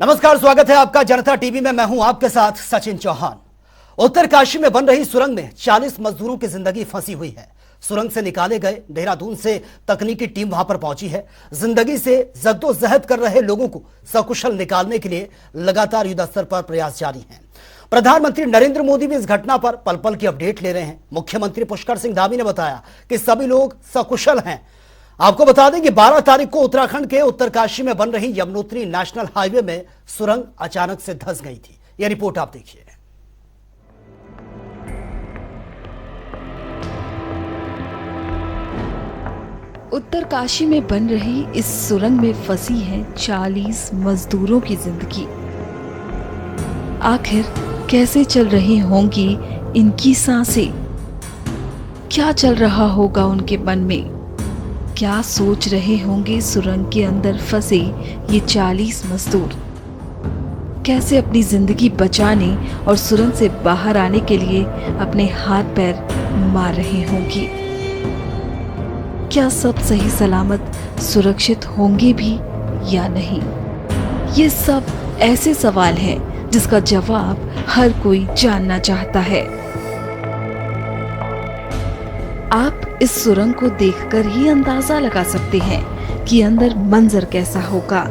नमस्कार, स्वागत है आपका जनता टीवी में। मैं हूं आपके साथ सचिन चौहान। उत्तरकाशी में बन रही सुरंग में 40 मजदूरों की जिंदगी फंसी हुई है। सुरंग से निकाले गए देहरादून से तकनीकी टीम वहां पर पहुंची है। जिंदगी से जद्दोजहद कर रहे लोगों को सकुशल निकालने के लिए लगातार युद्ध स्तर पर प्रयास जारी हैं। प्रधानमंत्री नरेंद्र मोदी भी इस घटना पर पल पल की अपडेट ले रहे हैं। मुख्यमंत्री पुष्कर सिंह धामी ने बताया कि सभी लोग सकुशल हैं। आपको बता दें कि 12 तारीख को उत्तराखंड के उत्तरकाशी में बन रही यमुनोत्री नेशनल हाईवे में सुरंग अचानक से धंस गई थी। यह रिपोर्ट आप देखिए। उत्तरकाशी में बन रही इस सुरंग में फंसी है 40 मजदूरों की जिंदगी। आखिर कैसे चल रही होंगी इनकी सांसें? क्या चल रहा होगा उनके मन में? क्या सोच रहे होंगे सुरंग के अंदर फंसे ये 40 मजदूर? कैसे अपनी जिंदगी बचाने और सुरंग से बाहर आने के लिए अपने हाथ पैर मार रहे होंगे? क्या सब सही सलामत सुरक्षित होंगे भी या नहीं? ये सब ऐसे सवाल हैं जिसका जवाब हर कोई जानना चाहता है। आप इस सुरंग को देखकर ही अंदाजा लगा सकते हैं कि अंदर मंजर कैसा होगा।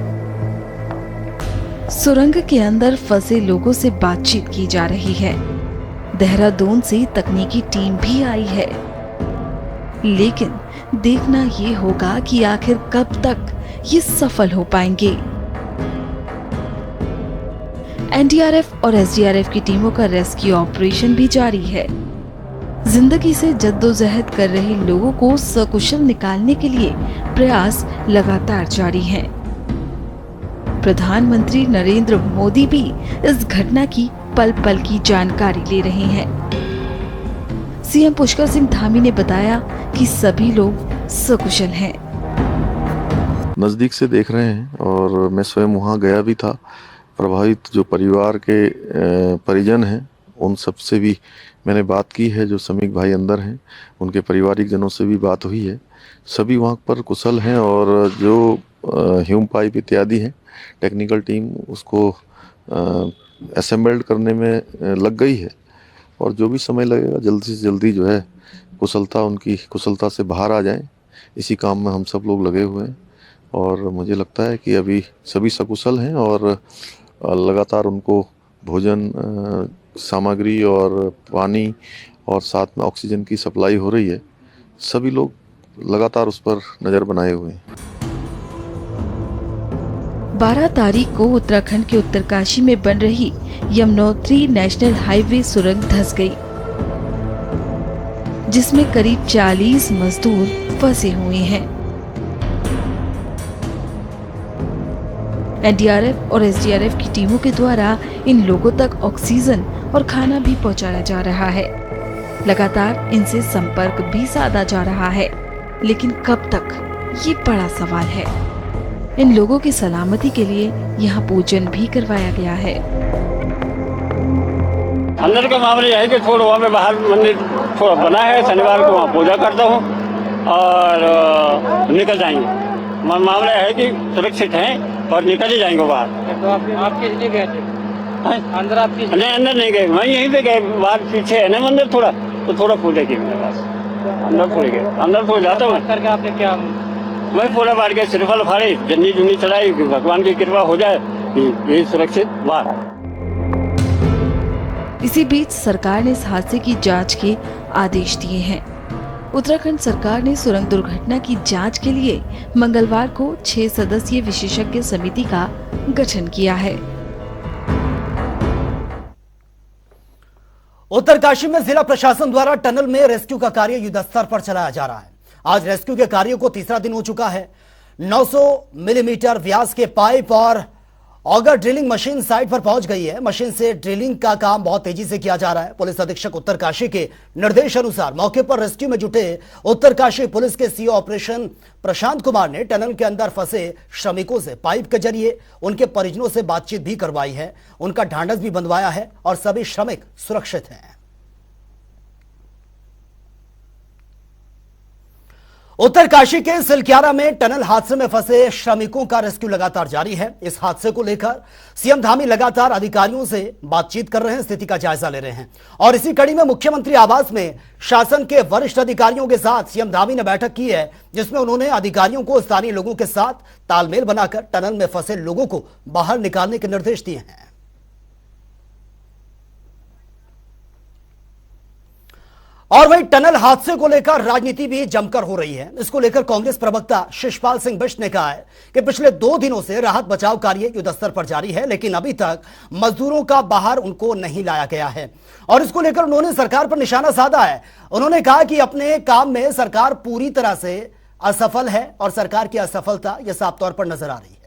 सुरंग के अंदर फंसे लोगों से बातचीत की जा रही है। देहरादून से तकनीकी टीम भी आई है, लेकिन देखना ये होगा कि आखिर कब तक ये सफल हो पाएंगे। एनडीआरएफ और एसडीआरएफ की टीमों का रेस्क्यू ऑपरेशन भी जारी है। जिंदगी से जद्दोजहद कर रहे लोगों को सकुशल निकालने के लिए प्रयास लगातार जारी हैं। प्रधानमंत्री नरेंद्र मोदी भी इस घटना की पल पल की जानकारी ले रहे हैं। सीएम पुष्कर सिंह धामी ने बताया कि सभी लोग सकुशल हैं। नजदीक से देख रहे हैं और मैं स्वयं वहां गया भी था। प्रभावित जो परिवार के परिजन हैं उन सब से भी मैंने बात की है। जो श्रमिक भाई अंदर हैं उनके पारिवारिक जनों से भी बात हुई है। सभी वहाँ पर कुशल हैं और जो ह्यूम पाइप इत्यादि हैं टेक्निकल टीम उसको असेंबल्ड करने में लग गई है और जो भी समय लगेगा जल्दी से जल्दी जो है उनकी कुशलता से बाहर आ जाएं, इसी काम में हम सब लोग लगे हुए हैं। और मुझे लगता है कि अभी सभी सकुशल हैं और लगातार उनको भोजन सामग्री और पानी और साथ में ऑक्सीजन की सप्लाई हो रही है। सभी लोग लगातार उस पर नजर बनाए हुए हैं। 12 तारीख को उत्तराखंड के उत्तरकाशी में बन रही यमुनोत्री नेशनल हाईवे सुरंग धंस गई, जिसमें करीब 40 मजदूर फंसे हुए हैं। एनडीआरएफ और एसडीआरएफ की टीमों के द्वारा इन लोगों तक ऑक्सीजन और खाना भी पहुंचाया जा रहा है। लगातार इनसे संपर्क भी साधा जा रहा है, लेकिन कब तक, ये बड़ा सवाल है। इन लोगों की सलामती के लिए यहाँ पूजन भी करवाया गया है। अंदर का मामला यह है कि थोड़ा वहाँ में बाहर मंदिर थोड़ा बना है, शनिवार को वहाँ पूजा करता हूँ और निकल जाएंगे। मामला है कि सुरक्षित हैं और निकल ही जाएंगे बाहर। तो आप किस लिए गए थे अंदर? आप किस? नहीं, अंदर नहीं गए, मैं यहीं पे गए। बाहर पीछे है ना मंदिर, थोड़ा पूजा की मेरे पास। अंदर थोड़ी गए, अंदर थोड़ी जाता हूँ करके। आपने क्या? मैं पूरा बाहर के श्रीफल फाड़े, जन्नी जुन्नी चढ़ाई, भगवान की कृपा हो जाए, ये सुरक्षित बाहर। इसी बीच सरकार ने इस हादसे की जांच के आदेश दिए हैं। उत्तराखंड सरकार ने सुरंग दुर्घटना की जांच के लिए मंगलवार को 6 सदस्यीय विशेषज्ञ समिति का गठन किया है। उत्तरकाशी में जिला प्रशासन द्वारा टनल में रेस्क्यू का कार्य युद्धस्तर पर चलाया जा रहा है। आज रेस्क्यू के कार्यों को तीसरा दिन हो चुका है। 900 मिलीमीटर व्यास के पाइप और ऑगर ड्रिलिंग मशीन साइट पर पहुंच गई है। मशीन से ड्रिलिंग का काम बहुत तेजी से किया जा रहा है। पुलिस अधीक्षक उत्तरकाशी के निर्देश अनुसार मौके पर रेस्क्यू में जुटे उत्तरकाशी पुलिस के सीओ ऑपरेशन प्रशांत कुमार ने टनल के अंदर फंसे श्रमिकों से पाइप के जरिए उनके परिजनों से बातचीत भी करवाई है, उनका ढांढस भी बंधवाया है और सभी श्रमिक सुरक्षित हैं। उत्तरकाशी के सिलक्यारा में टनल हादसे में फंसे श्रमिकों का रेस्क्यू लगातार जारी है। इस हादसे को लेकर सीएम धामी लगातार अधिकारियों से बातचीत कर रहे हैं, स्थिति का जायजा ले रहे हैं और इसी कड़ी में मुख्यमंत्री आवास में शासन के वरिष्ठ अधिकारियों के साथ सीएम धामी ने बैठक की है, जिसमें उन्होंने अधिकारियों को स्थानीय लोगों के साथ तालमेल बनाकर टनल में फंसे लोगों को बाहर निकालने के निर्देश दिए हैं। और वहीं टनल हादसे को लेकर राजनीति भी जमकर हो रही है। इसको लेकर कांग्रेस प्रवक्ता शिषपाल सिंह बिष्ट ने कहा है कि पिछले 2 दिनों से राहत बचाव कार्य युद्धस्तर पर जारी है, लेकिन अभी तक मजदूरों का बाहर उनको नहीं लाया गया है और इसको लेकर उन्होंने सरकार पर निशाना साधा है। उन्होंने कहा कि अपने काम में सरकार पूरी तरह से असफल है और सरकार की असफलता यह साफ तौर पर नजर आ रही है।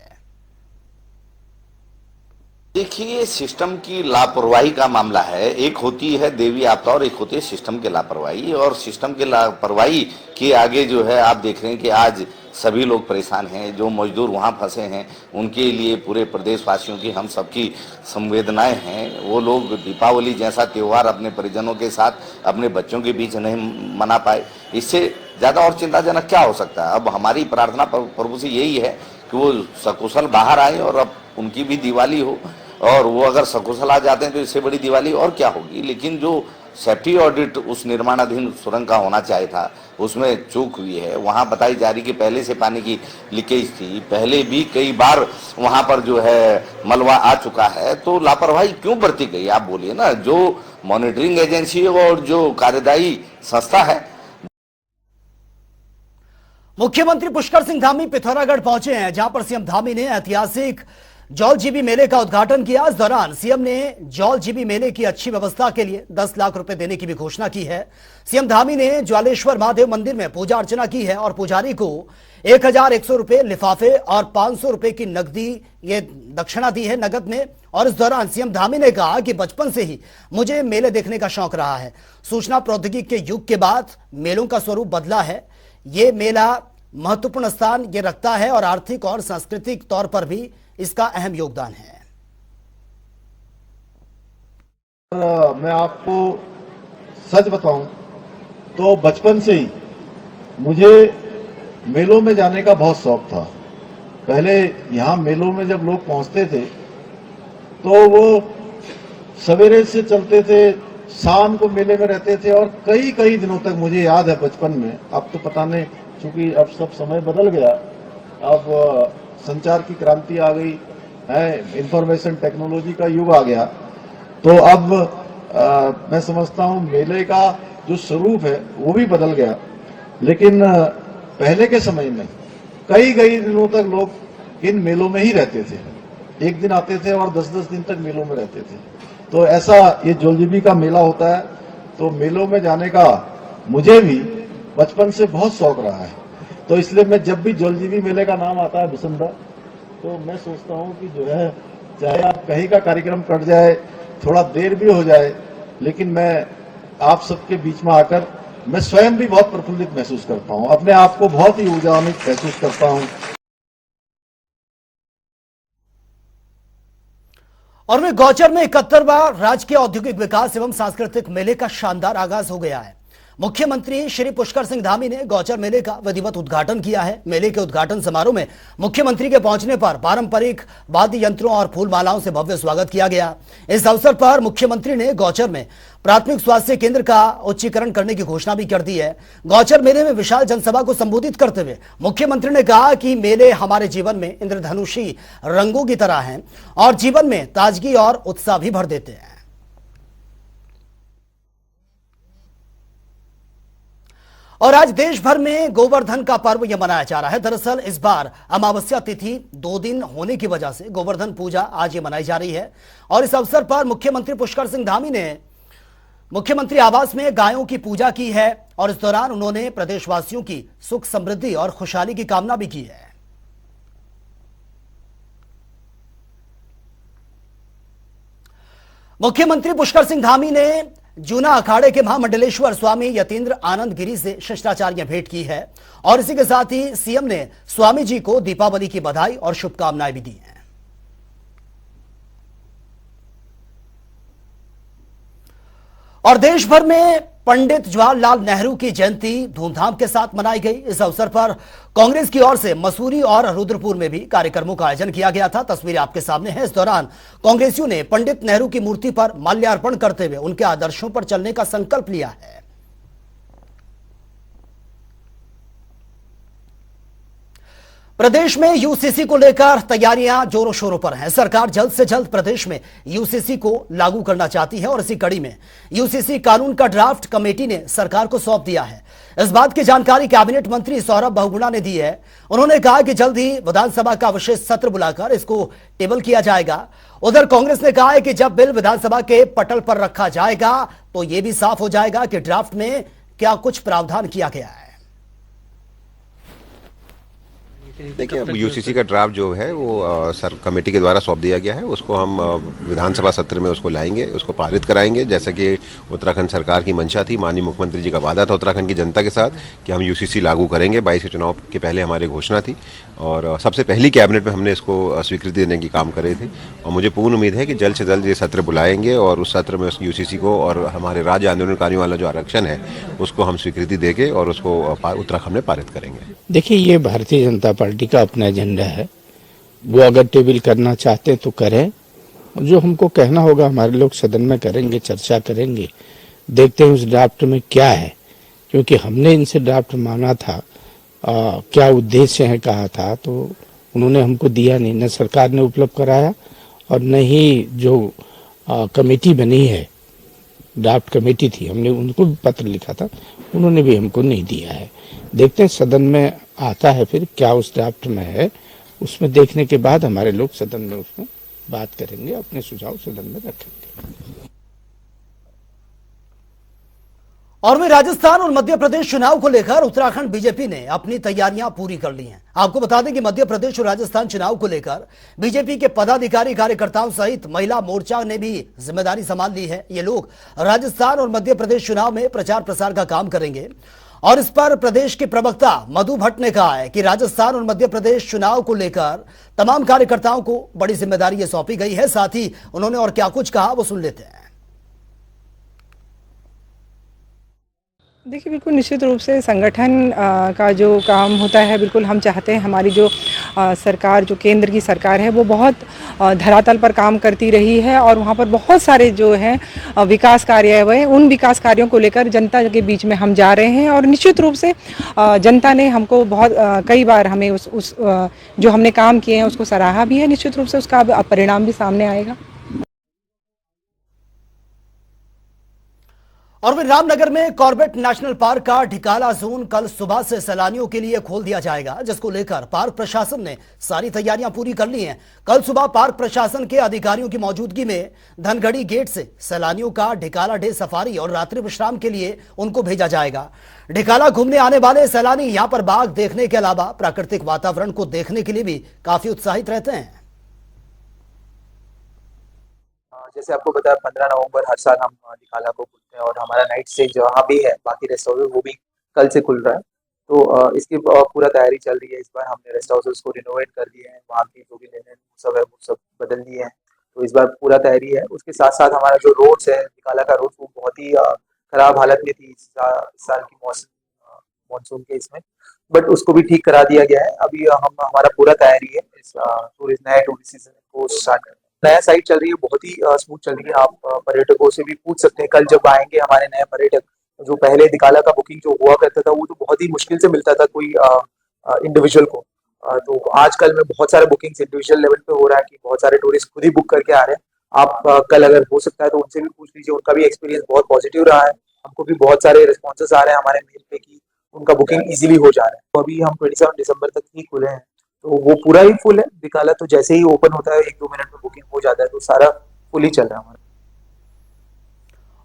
देखिए, सिस्टम की लापरवाही का मामला है। एक होती है देवी आपदा और एक होती है सिस्टम की लापरवाही, और सिस्टम की लापरवाही के आगे जो है आप देख रहे हैं कि आज सभी लोग परेशान हैं। जो मजदूर वहां फंसे हैं उनके लिए पूरे प्रदेशवासियों की, हम सबकी संवेदनाएं हैं। वो लोग दीपावली जैसा त्यौहार अपने परिजनों के साथ, अपने बच्चों के बीच नहीं मना पाए। इससे ज़्यादा और चिंताजनक क्या हो सकता है। अब हमारी प्रार्थना प्रभु से यही है कि वो सकुशल बाहर आए और अब उनकी भी दिवाली हो, और वो अगर सकुशल आ जाते हैं तो इससे बड़ी दिवाली और क्या होगी। लेकिन जो सेफ्टी ऑडिट उस निर्माणाधीन सुरंग का होना चाहिए था, उसमें चूक हुई है। वहां बताई जा रही कि पहले से पानी की लीकेज थी, पहले भी कई बार वहां पर जो है मलबा आ चुका है, तो लापरवाही क्यों बरती गई आप बोलिए ना। जो मॉनिटरिंग एजेंसी और जो कार्यदायी संस्था है। मुख्यमंत्री पुष्कर सिंह धामी पिथौरागढ़ पहुंचे हैं, जहां पर सीएम धामी ने ऐतिहासिक जौलजीबी मेले का उद्घाटन किया। इस दौरान सीएम ने जौलजीबी मेले की अच्छी व्यवस्था के लिए 10 लाख रुपए देने की भी घोषणा की है। सीएम धामी ने ज्वालेश्वर महादेव मंदिर में पूजा अर्चना की है और पुजारी को 1100 रुपए लिफाफे और 500 रुपए की नकदी ये दक्षिणा दी है नगद में। और इस दौरान सीएम धामी ने कहा कि बचपन से ही मुझे मेले देखने का शौक रहा है। सूचना प्रौद्योगिकी के युग के बाद मेलों का स्वरूप बदला है। ये मेला महत्वपूर्ण स्थान ये रखता है और आर्थिक और सांस्कृतिक तौर पर भी इसका अहम योगदान है। मैं आपको सच बताऊं तो बचपन से ही मुझे मेलों में जाने का बहुत शौक था। पहले यहाँ मेलों में जब लोग पहुंचते थे तो वो सवेरे से चलते थे, शाम को मेले में रहते थे और कई कई दिनों तक मुझे याद है बचपन में। अब तो पता नहीं, क्योंकि अब सब समय बदल गया, अब संचार की क्रांति आ गई है, इंफॉर्मेशन टेक्नोलॉजी का युग आ गया, तो अब मैं समझता हूँ मेले का जो स्वरूप है वो भी बदल गया। लेकिन पहले के समय में कई कई दिनों तक लोग इन मेलों में ही रहते थे। एक दिन आते थे और 10-10 दिन तक मेलों में रहते थे। तो ऐसा ये जौलजीबी का मेला होता है, तो मेलों में जाने का मुझे भी बचपन से बहुत शौक रहा है। तो इसलिए मैं जब भी जौलजीबी मेले का नाम आता है बिसंदा, तो मैं सोचता हूं कि जो है चाहे आप कहीं का कार्यक्रम कट जाए, थोड़ा देर भी हो जाए, लेकिन मैं आप सबके बीच में आकर मैं स्वयं भी बहुत प्रफुल्लित महसूस करता हूं, अपने आप को बहुत ही ऊर्जान्वित महसूस करता हूं। और में गौचर में 71वां राजकीय औद्योगिक विकास एवं सांस्कृतिक मेले का शानदार आगाज हो गया है। मुख्यमंत्री श्री पुष्कर सिंह धामी ने गौचर मेले का विधिवत उद्घाटन किया है। मेले के उद्घाटन समारोह में मुख्यमंत्री के पहुंचने पर पारंपरिक वाद्य यंत्रों और फूल मालाओं से भव्य स्वागत किया गया। इस अवसर पर मुख्यमंत्री ने गौचर में प्राथमिक स्वास्थ्य केंद्र का उच्चीकरण करने की घोषणा भी कर दी है। गौचर मेले में विशाल जनसभा को संबोधित करते हुए मुख्यमंत्री ने कहा कि मेले हमारे जीवन में इंद्रधनुषी रंगों की तरह हैं और जीवन में ताजगी और उत्साह भी भर देते हैं। और आज देश भर में गोवर्धन का पर्व यह मनाया जा रहा है। दरअसल इस बार अमावस्या तिथि 2 दिन होने की वजह से गोवर्धन पूजा आज ये मनाई जा रही है। और इस अवसर पर मुख्यमंत्री पुष्कर सिंह धामी ने मुख्यमंत्री आवास में गायों की पूजा की है और इस दौरान उन्होंने प्रदेशवासियों की सुख समृद्धि और खुशहाली की कामना भी की है। मुख्यमंत्री पुष्कर सिंह धामी ने जूना अखाड़े के महामंडलेश्वर स्वामी यतीन्द्र आनंद गिरी से शिष्टाचार्य भेंट की है और इसी के साथ ही सीएम ने स्वामी जी को दीपावली की बधाई और शुभकामनाएं भी दी हैं। और देश भर में पंडित जवाहरलाल नेहरू की जयंती धूमधाम के साथ मनाई गई। इस अवसर पर कांग्रेस की ओर से मसूरी और रुद्रपुर में भी कार्यक्रमों का आयोजन किया गया था। तस्वीरें आपके सामने हैं। इस दौरान कांग्रेसियों ने पंडित नेहरू की मूर्ति पर माल्यार्पण करते हुए उनके आदर्शों पर चलने का संकल्प लिया है। प्रदेश में यूसीसी को लेकर तैयारियां जोरों शोरों पर हैं। सरकार जल्द से जल्द प्रदेश में यूसीसी को लागू करना चाहती है और इसी कड़ी में यूसीसी कानून का ड्राफ्ट कमेटी ने सरकार को सौंप दिया है। इस बात की जानकारी कैबिनेट मंत्री सौरभ बहुगुणा ने दी है। उन्होंने कहा कि जल्द ही विधानसभा का विशेष सत्र बुलाकर इसको टेबल किया जाएगा। उधर कांग्रेस ने कहा है कि जब बिल विधानसभा के पटल पर रखा जाएगा तो यह भी साफ हो जाएगा कि ड्राफ्ट में क्या कुछ प्रावधान किया गया है। देखिए, अब यूसीसी का ड्राफ्ट जो है वो सर कमेटी के द्वारा सौंप दिया गया है। उसको हम विधानसभा सत्र में उसको लाएंगे, उसको पारित कराएंगे। जैसे कि उत्तराखंड सरकार की मंशा थी, माननीय मुख्यमंत्री जी का वादा था उत्तराखंड की जनता के साथ कि हम यूसीसी लागू करेंगे। 22 के चुनाव के पहले हमारी घोषणा थी और सबसे पहली कैबिनेट में हमने इसको स्वीकृति देने की काम करे थे। और मुझे पूर्ण उम्मीद है कि जल्द से जल्द ये सत्र बुलाएंगे और उस सत्र में उस यूसीसी को और हमारे राज्य आंदोलनकारियों वाला जो आरक्षण है उसको हम स्वीकृति देके और उसको उत्तराखंड में पारित करेंगे। देखिए, ये भारतीय जनता पार्टी का अपना एजेंडा है। वो अगर टेबल करना चाहते हैं तो करें, जो हमको कहना होगा हमारे लोग सदन में करेंगे, चर्चा करेंगे, देखते हैं उस ड्राफ्ट में क्या है। क्योंकि हमने इनसे ड्राफ्ट मांगा था, क्या उद्देश्य है कहा था, तो उन्होंने हमको दिया नहीं। न सरकार ने उपलब्ध कराया और न ही जो कमेटी बनी है, ड्राफ्ट कमेटी थी, हमने उनको भी पत्र लिखा था, उन्होंने भी हमको नहीं दिया है। देखते हैं सदन में आता है फिर क्या उस ड्राफ्ट में है। उसमें देखने के बाद हमारे लोग सदन में उसमें बात करेंगे, अपने सुझाव सदन में रखेंगे। और वहीं राजस्थान और मध्य प्रदेश चुनाव को लेकर उत्तराखंड बीजेपी ने अपनी तैयारियां पूरी कर ली हैं। आपको बता दें कि मध्य प्रदेश और राजस्थान चुनाव को लेकर बीजेपी के पदाधिकारी कार्यकर्ताओं सहित महिला मोर्चा ने भी जिम्मेदारी संभाल ली है। ये लोग राजस्थान और मध्य प्रदेश चुनाव में प्रचार प्रसार का काम करेंगे और इस पर प्रदेश के प्रवक्ता मधु भट्ट ने कहा है कि राजस्थान और मध्य प्रदेश चुनाव को लेकर तमाम कार्यकर्ताओं को बड़ी जिम्मेदारी ये सौंपी गई है। साथ ही उन्होंने और क्या कुछ कहा वो सुन लेते हैं। देखिए, बिल्कुल निश्चित रूप से संगठन का जो काम होता है, बिल्कुल हम चाहते हैं हमारी जो सरकार, जो केंद्र की सरकार है, वो बहुत धरातल पर काम करती रही है और वहाँ पर बहुत सारे जो हैं विकास कार्य हुए, उन विकास कार्यों को लेकर जनता के बीच में हम जा रहे हैं। और निश्चित रूप से जनता ने हमको बहुत कई बार हमें उस जो हमने काम किए हैं उसको सराहा भी है। निश्चित रूप से उसका परिणाम भी सामने आएगा। और वहीं रामनगर में कॉर्बेट नेशनल पार्क का ढिकाला जोन कल सुबह से सैलानियों के लिए खोल दिया जाएगा, जिसको लेकर पार्क प्रशासन ने सारी तैयारियां पूरी कर ली हैं। कल सुबह पार्क प्रशासन के अधिकारियों की मौजूदगी में धनगढ़ी गेट से सैलानियों का ढिकाला डे सफारी और रात्रि विश्राम के लिए उनको भेजा जाएगा। ढिकाला घूमने आने वाले सैलानी यहाँ पर बाघ देखने के अलावा प्राकृतिक वातावरण को देखने के लिए भी काफी उत्साहित रहते हैं। जैसे आपको पता है 15 नवंबर हर साल हम ढिकाला को खुलते हैं और हमारा नाइट स्टे जहाँ भी है, बाकी रेस्ट हाउस वो भी कल से खुल रहा है। तो इसकी पूरा तैयारी चल रही है। इस बार हमने रेस्ट हाउसेस को रिनोवेट कर दिए हैं, वहाँ की जो भी लेने सब है वो सब बदल दिए हैं। तो इस बार पूरा तैयारी है। उसके साथ साथ हमारा जो रोड्स है, ढिकाला का रोड, वो बहुत ही खराब हालत में थी इस साल की मानसून के इसमें, बट उसको भी ठीक करा दिया गया है। अभी हमारा पूरा तैयारी है इस नए टूरिस्ट सीजन को स्टार्ट करना। नया साइट चल रही है, बहुत ही स्मूथ चल रही है। आप पर्यटकों से भी पूछ सकते हैं, कल जब आएंगे हमारे नए पर्यटक, जो पहले ढिकाला का बुकिंग जो हुआ करता था वो तो बहुत ही मुश्किल से मिलता था कोई इंडिविजुअल को। तो आजकल में बहुत सारे बुकिंग्स इंडिविजुअल लेवल पे हो रहा है कि बहुत सारे टूरिस्ट खुद ही बुक करके आ रहे हैं। आप कल अगर हो सकता है तो उनसे भी पूछ लीजिए, उनका भी एक्सपीरियंस बहुत पॉजिटिव रहा है। हमको भी बहुत सारे रिस्पॉन्सेस आ रहे हैं हमारे मेल पे कि उनका बुकिंग इजीली हो जा रहा है। तो अभी हम 27 दिसंबर तक ही खुले हैं, तो वो पूरा ही फुल है ढिकाला। तो जैसे ही ओपन होता है 1-2 मिनट में बुकिंग हो जाता है, तो सारा फुल ही चल रहा है हमारा।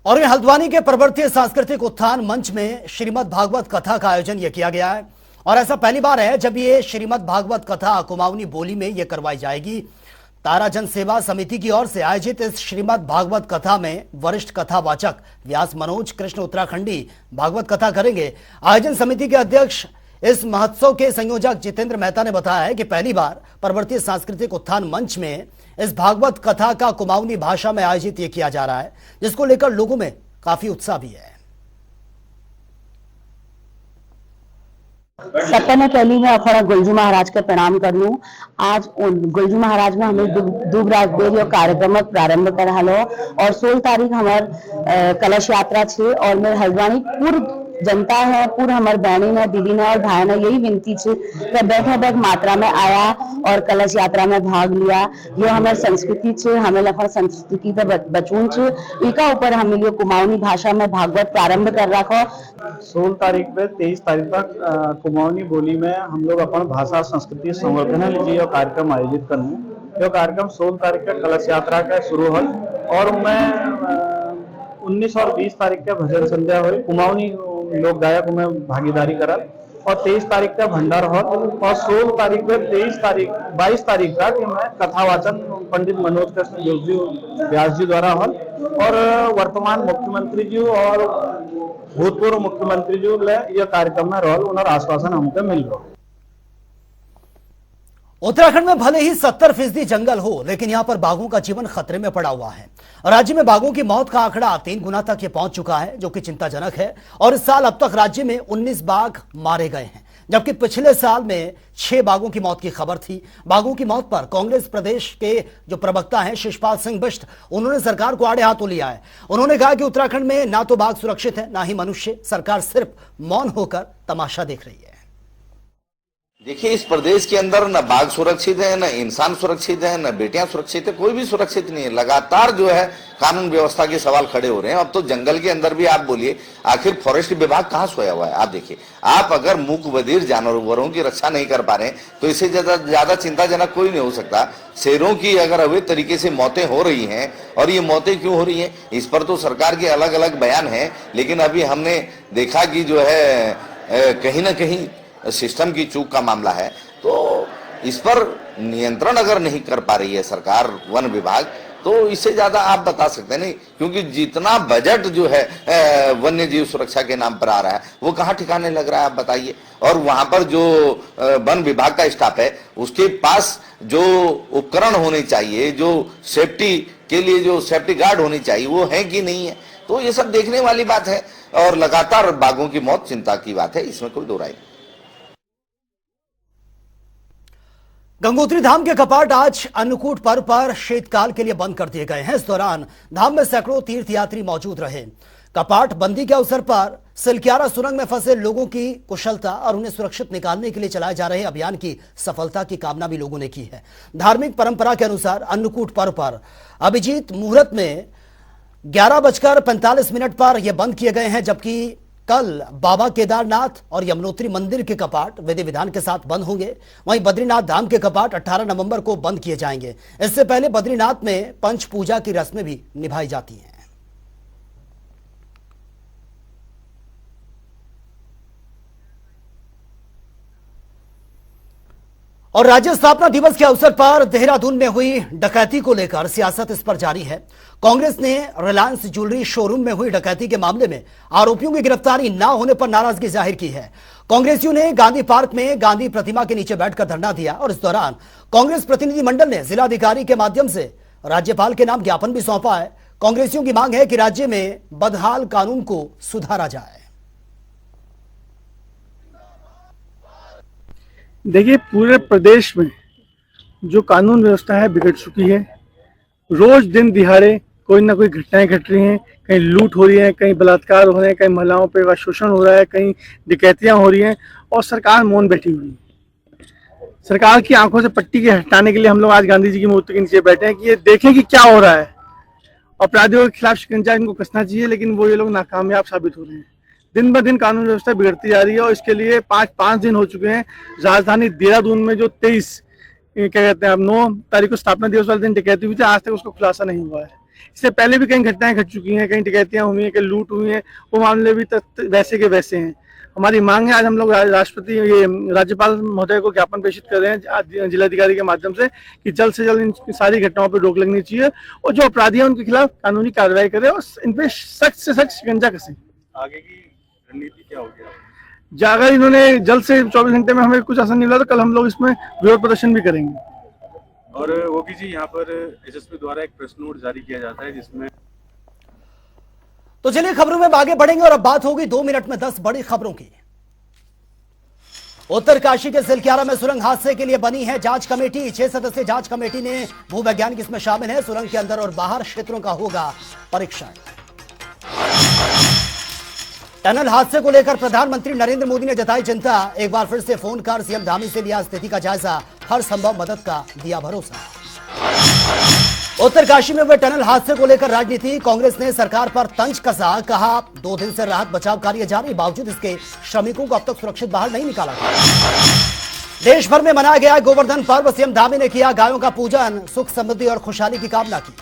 और हल्द्वानी के प्रवर्तीय सांस्कृतिक उत्थान मंच में श्रीमद् भागवत कथा का आयोजन यह किया गया है और ऐसा पहली बार है जब ये श्रीमद् भागवत कथा कुमाऊनी बोली में यह करवाई जाएगी। तारा जन सेवा समिति की ओर से आयोजित इस श्रीमद् भागवत कथा में वरिष्ठ कथावाचक व्यास मनोज कृष्ण उत्तराखंडी भागवत कथा करेंगे। आयोजन समिति के अध्यक्ष इस महोत्सव के संयोजक जितेंद्र मेहता ने बताया है कि पहली बार प्रवर्तीय सांस्कृतिक उत्थान मंच में इस भागवत कथा का कुमाऊनी भाषा में आयोजित ये किया जा रहा है, जिसको लेकर लोगों में काफी उत्साह भी है। सबसे पहले मैं अपना गुलजू महाराज के प्रणाम कर लूँ। आज गुलजू महाराज में हमें दुबराज देव कार्यक्रम प्रारंभ कर हलो और 16 तारीख हमार कलश यात्रा छे और मेरे हल्द्वानी पूर्व जनता है, पूरा हमारे बहनी है, दीदी ने और भाई ने यही विनती छे कि बैठे बैठ मात्रा में आया और कलश यात्रा में भाग लिया। ये हमारी संस्कृति छे, हमें लफर संस्कृति पे बचून छे, इका ऊपर हमें ये कुमाऊनी भाषा में भागवत प्रारंभ कर रखो। 16 तारीख पे 23 तारीख तक कुमाऊनी बोली में हम लोग अपन भाषा संस्कृति संवर्धन लीजिए कार्यक्रम आयोजित करने। यह कार्यक्रम 16 तारीख का कलश यात्रा का शुरू है और मैं 19 और 20 तारीख का भजन संध्या हुई, कुमाऊनी लोक गायक में भागीदारी करा और 23 तारीख का भंडार हॉल और 16 तारीख पे 22 तारीख तक मैं कथा वाचन पंडित मनोज कृष्ण जोशी व्यास जी द्वारा हॉल और वर्तमान मुख्यमंत्री जी और भूतपूर्व मुख्यमंत्री जी यह कार्यक्रम में रोल उन्हें आश्वासन हमको मिल रहा। उत्तराखंड में भले ही 70% जंगल हो, लेकिन यहां पर बाघों का जीवन खतरे में पड़ा हुआ है। राज्य में बाघों की मौत का आंकड़ा 3 गुना तक ये पहुंच चुका है, जो कि चिंताजनक है। और इस साल अब तक राज्य में 19 बाघ मारे गए हैं, जबकि पिछले साल में 6 बाघों की मौत की खबर थी। बाघों की मौत पर कांग्रेस प्रदेश के जो प्रवक्ता हैं शिषपाल सिंह बिष्ट, उन्होंने सरकार को आड़े हाथों लिया है। उन्होंने कहा कि उत्तराखंड में ना तो बाघ सुरक्षित है, ना ही मनुष्य। सरकार सिर्फ मौन होकर तमाशा देख रही है। देखिए, इस प्रदेश के अंदर न बाघ सुरक्षित है, न इंसान सुरक्षित है, न बेटियां सुरक्षित है, कोई भी सुरक्षित नहीं है। लगातार जो है कानून व्यवस्था के सवाल खड़े हो रहे हैं। अब तो जंगल के अंदर भी आप बोलिए, आखिर फॉरेस्ट विभाग कहाँ सोया हुआ है? आप देखिए, आप अगर मूक बधिर जानवरों की रक्षा नहीं कर पा रहे तो इससे ज्यादा चिंताजनक कोई नहीं हो सकता। शेरों की अगर अवैध तरीके से मौतें हो रही हैं, और ये मौतें क्यों हो रही हैं, इस पर तो सरकार के अलग अलग बयान हैं, लेकिन अभी हमने देखा कि जो है कहीं ना कहीं सिस्टम की चूक का मामला है। तो इस पर नियंत्रण अगर नहीं कर पा रही है सरकार, वन विभाग, तो इससे ज्यादा आप बता सकते नहीं, क्योंकि जितना बजट जो है वन्य जीव सुरक्षा के नाम पर आ रहा है वो कहाँ ठिकाने लग रहा है, आप बताइए। और वहां पर जो वन विभाग का स्टाफ है उसके पास जो उपकरण होने चाहिए, जो सेफ्टी के लिए जो सेफ्टी गार्ड होनी चाहिए, वो है कि नहीं है। तो ये सब देखने वाली बात है। और लगातार बाघों की मौत चिंता की बात है, इसमें कोई दो राय नहीं। गंगोत्री धाम के कपाट आज अन्नकूट पर्व पर शीतकाल के लिए बंद कर दिए गए हैं। इस दौरान धाम में सैकड़ों तीर्थयात्री मौजूद रहे। कपाट बंदी के अवसर पर सिलक्यारा सुरंग में फंसे लोगों की कुशलता और उन्हें सुरक्षित निकालने के लिए चलाए जा रहे अभियान की सफलता की कामना भी लोगों ने की है। धार्मिक परंपरा के अनुसार अन्नकूट पर्व पर अभिजीत मुहूर्त में 11:45 पर यह बंद किए गए हैं, जबकि कल बाबा केदारनाथ और यमुनोत्री मंदिर के कपाट विधि विधान के साथ बंद होंगे। वहीं बद्रीनाथ धाम के कपाट 18 नवंबर को बंद किए जाएंगे। इससे पहले बद्रीनाथ में पंच पूजा की रस्में भी निभाई जाती हैं। और राज्य स्थापना दिवस के अवसर पर देहरादून में हुई डकैती को लेकर सियासत इस पर जारी है। कांग्रेस ने रिलायंस ज्वेलरी शोरूम में हुई डकैती के मामले में आरोपियों की गिरफ्तारी न होने पर नाराजगी जाहिर की है। कांग्रेसियों ने गांधी पार्क में गांधी प्रतिमा के नीचे बैठकर धरना दिया और इस दौरान कांग्रेस प्रतिनिधिमंडल ने जिलाधिकारी के माध्यम से राज्यपाल के नाम ज्ञापन भी सौंपा है। कांग्रेसियों की मांग है कि राज्य में बदहाल कानून को सुधारा जाए। देखिए, पूरे प्रदेश में जो कानून व्यवस्था है बिगड़ चुकी है। रोज दिन दिहाड़े कोई ना कोई घटनाएं घट रही हैं। कहीं लूट हो रही है, कहीं बलात्कार हो रहे हैं, कहीं महिलाओं पर शोषण हो रहा है, कहीं डकैतियां हो रही हैं और सरकार मौन बैठी हुई है। सरकार की आंखों से पट्टी के हटाने के लिए हम लोग आज गांधी जी की मूर्ति के नीचे बैठे हैं कि ये देखें कि क्या हो रहा है। अपराधियों के खिलाफ शिकंजा इनको कसना चाहिए, लेकिन वो ये लोग नाकामयाब साबित हो रहे हैं। दिन ब दिन कानून व्यवस्था बिगड़ती जा रही है और इसके लिए पाँच दिन हो चुके हैं। राजधानी देहरादून में जो 9 तारीख को स्थापना दिवस वाले दिन डकैती हुई थी, आज तक उसका खुलासा नहीं हुआ है। इससे पहले भी कई घटनाएं घट चुकी हैं, कहीं डकैतियां हुई हैं, कहीं लूट हुई हैं, वो मामले भी वैसे के वैसे हैं। हमारी मांग है, आज हम लोग राज्यपाल महोदय को ज्ञापन प्रेषित कर रहे हैं जिलाधिकारी के माध्यम से कि जल्द से जल्द इन सारी घटनाओं पर रोक लगनी चाहिए और जो अपराधी हैं उनके खिलाफ कानूनी कार्रवाई करें और इन पर सख्त से सख्त शिकंजा कसें। आगे की रणनीति क्या होगी? अगर इन्होंने जल्द से 24 घंटे में हमें कुछ असर नहीं मिला तो कल हम लोग इसमें विरोध प्रदर्शन भी करेंगे। और योगी जी, यहाँ पर एसएसपी द्वारा एक प्रेस नोट जारी किया जाता है जिसमें तो चलिए खबरों में आगे बढ़ेंगे और अब बात होगी 2 मिनट में 10 बड़ी खबरों की। उत्तरकाशी के सिलक्यारा में सुरंग हादसे के लिए बनी है जांच कमेटी। 6 सदस्यीय जांच कमेटी ने भूवैज्ञानिक इसमें शामिल है। सुरंग के अंदर और बाहर क्षेत्रों का होगा परीक्षण। टनल हादसे को लेकर प्रधानमंत्री नरेंद्र मोदी ने जताई चिंता। एक बार फिर से फोन कर सीएम धामी से लिया स्थिति का जायजा, हर संभव मदद का दिया भरोसा। उत्तरकाशी में हुए टनल हादसे को लेकर राजनीति। कांग्रेस ने सरकार पर तंज कसा, कहा 2 दिन से राहत बचाव कार्य जारी, बावजूद इसके श्रमिकों को अब तक सुरक्षित बाहर नहीं निकाला गया। देश भर में मनाया गया गोवर्धन पर्व। सीएम धामी ने किया गायों का पूजन, सुख समृद्धि और खुशहाली की कामना की।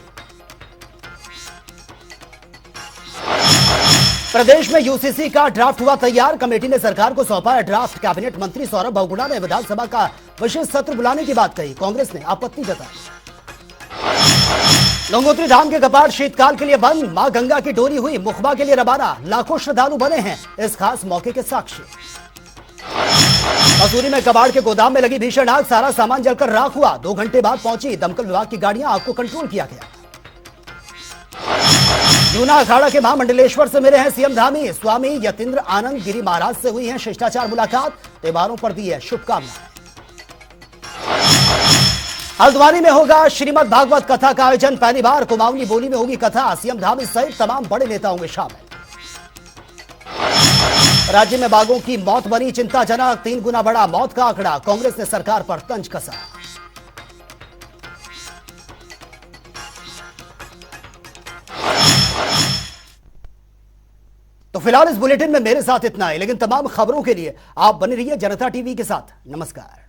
प्रदेश में यूसीसी का ड्राफ्ट हुआ तैयार। कमेटी ने सरकार को सौंपा है ड्राफ्ट। कैबिनेट मंत्री सौरभ बहुगुणा ने विधानसभा का विशेष सत्र बुलाने की बात कही। कांग्रेस ने आपत्ति जताई। गंगोत्री धाम के कपाट शीतकाल के लिए बंद। मां गंगा की डोरी हुई मुखबा के लिए रवाना। लाखों श्रद्धालु बने हैं इस खास मौके के साक्षी। मसूरी में कबाड़ के गोदाम में लगी भीषण आग, सारा सामान जलकर राख हुआ। 2 घंटे बाद पहुंची दमकल विभाग की गाड़ियां, आग को कंट्रोल किया गया। जूना अखाड़ा के महामंडलेश्वर से मिले हैं सीएम धामी। स्वामी यतीन्द्र आनंद गिरी महाराज से हुई है शिष्टाचार मुलाकात, त्योहारों पर दी है शुभकामनाएं। हल्द्वानी में होगा श्रीमद् भागवत कथा का आयोजन। पहली बार कुमाऊनी बोली में होगी कथा। सीएम धामी सहित तमाम बड़े नेता होंगे शामिल। राज्य में बाघों की मौत बनी चिंताजनक, 3 गुना बढ़ा मौत का आंकड़ा। कांग्रेस ने सरकार पर तंज कसा। तो फिलहाल इस बुलेटिन में मेरे साथ इतना ही, लेकिन तमाम खबरों के लिए आप बने रहिए जनता टीवी के साथ। नमस्कार।